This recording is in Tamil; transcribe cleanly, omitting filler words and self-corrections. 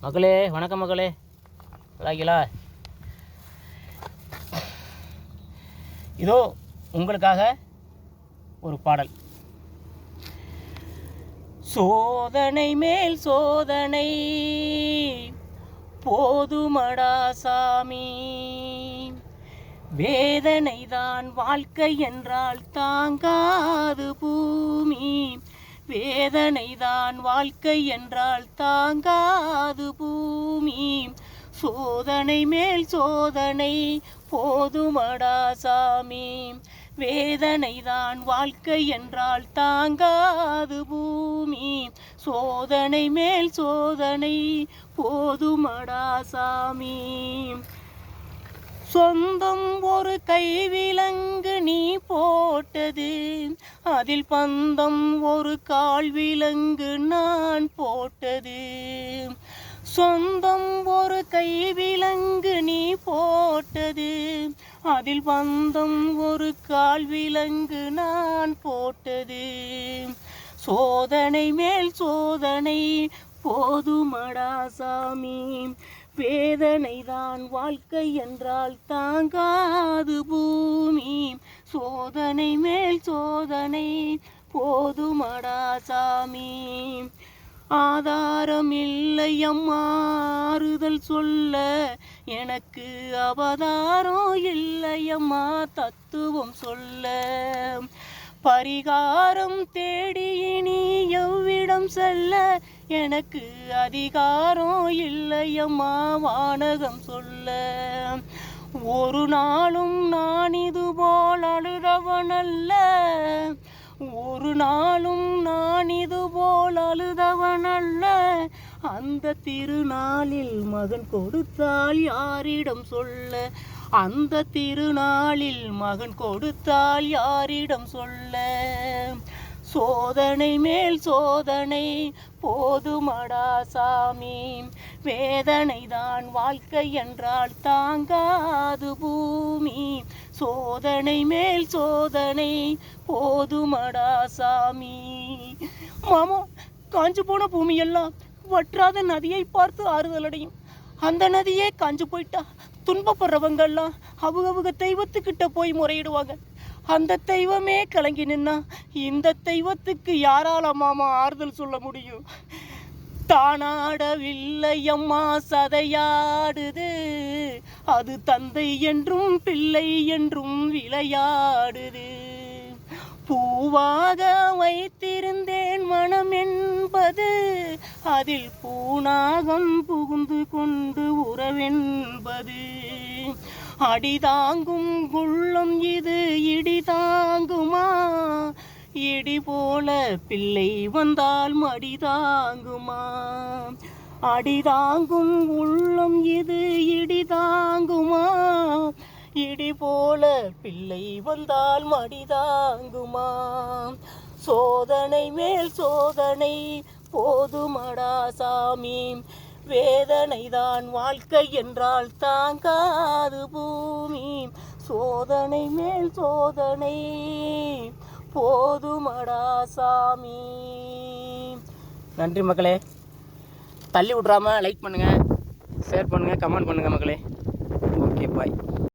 மக்களே வணக்கம் மக்களே, நல்லாங்களா? இதோ உங்களுக்காக ஒரு பாடல். சோதனை மேல் சோதனை போதுமடா சாமி, வேதனைதான் வாழ்க்கை என்றால் தாங்காது பூமி, வேதனைதான் வாழ்க்கை என்றால் தாங்காது பூமி, சோதனை மேல் சோதனை போதுமடா சாமி, வேதனைதான் வாழ்க்கை என்றால் தாங்காது பூமி, சோதனை மேல் சோதனை போதுமடா சாமி. சொந்தம் ஒரு கைவிலங்கு நீ போட்டது, அதில் பந்தம் ஒரு கால் விலங்கு நான் போட்டது. சொந்தம் ஒரு கைவிலங்கு நீ போட்டது, அதில் பந்தம் ஒரு கால் விலங்கு நான் போட்டது. சோதனை மேல் சோதனை போதுமடா சாமி, வேதனைதான் வாழ்க்கை என்றால் தாங்காது பூமி, சோதனை மேல் சோதனை போதுமடா சாமி. ஆதாரம் இல்லை அம்மா ஆறுதல் சொல்ல, எனக்கு அவதாரம் இல்லை அம்மா தத்துவம் சொல்ல, பரிகாரம் தேடி இனி எவ்விடம் செல்ல, எனக்கு அதிகாரம் இல்லையம்மா வானகம் சொல்ல. ஒரு நாளும் நான் இதுபோல் அழுதவனல்ல, ஒரு நாளும் நான் இதுபோல் அழுதவனல்ல, அந்த திருநாளில் மகன் கொடுத்தால் யாரிடம் சொல்ல, அந்த திருநாளில் மகன் கொடுத்தால் யாரிடம் சொல்ல. சோதனை மேல் சோதனை போதுமடா சாமி, வேதனைதான் வாழ்க்கை என்றால் தாங்காது பூமி, சோதனை மேல் சோதனை போதுமடா சாமி. மாமா, காஞ்சு போன பூமியெல்லாம் வற்றாத நதியை பார்த்து ஆறுதல் அடையும், அந்த நதியே காஞ்சு போயிட்டா துன்பப்படுறவங்கெல்லாம் அவங்க தெய்வத்துக்கிட்ட போய் முறையிடுவாங்க, அந்த தெய்வமே கலங்கி நின்னா இந்த தெய்வத்துக்கு யாரால மாமா ஆறுதல் சொல்ல முடியும்? தானாடவில்லை அம்மா சதையாடுது, அது தந்தை என்றும் பிள்ளை என்றும் விளையாடுது. பூவாக வைத்திருந்தேன் மனம் என்பது, அதில் பூனாகம் புகுந்து கொண்டு உறவென்பது. அடிதாங்கும் உள்ளம் இது இடி தாங்குமா, இடி போல பிள்ளை வந்தால் மடி தாங்குமா. அடிதாங்கும் உள்ளம் இது இடி தாங்குமா, இடி போல பிள்ளை வந்தால் மடி தாங்குமா. சோதனை மேல் சோதனை போதுமடா சாமி, வேதனைதான் வாழ்க்கை என்றால் தாங்காது பூமி, சோதனை மேல் சோதனை போதுமடா சாமி. நன்றி மக்களே. தள்ளி விட்றாமல் லைக் பண்ணுங்கள், ஷேர் பண்ணுங்கள், கமெண்ட் பண்ணுங்கள் மக்களே. ஓகே, பாய்.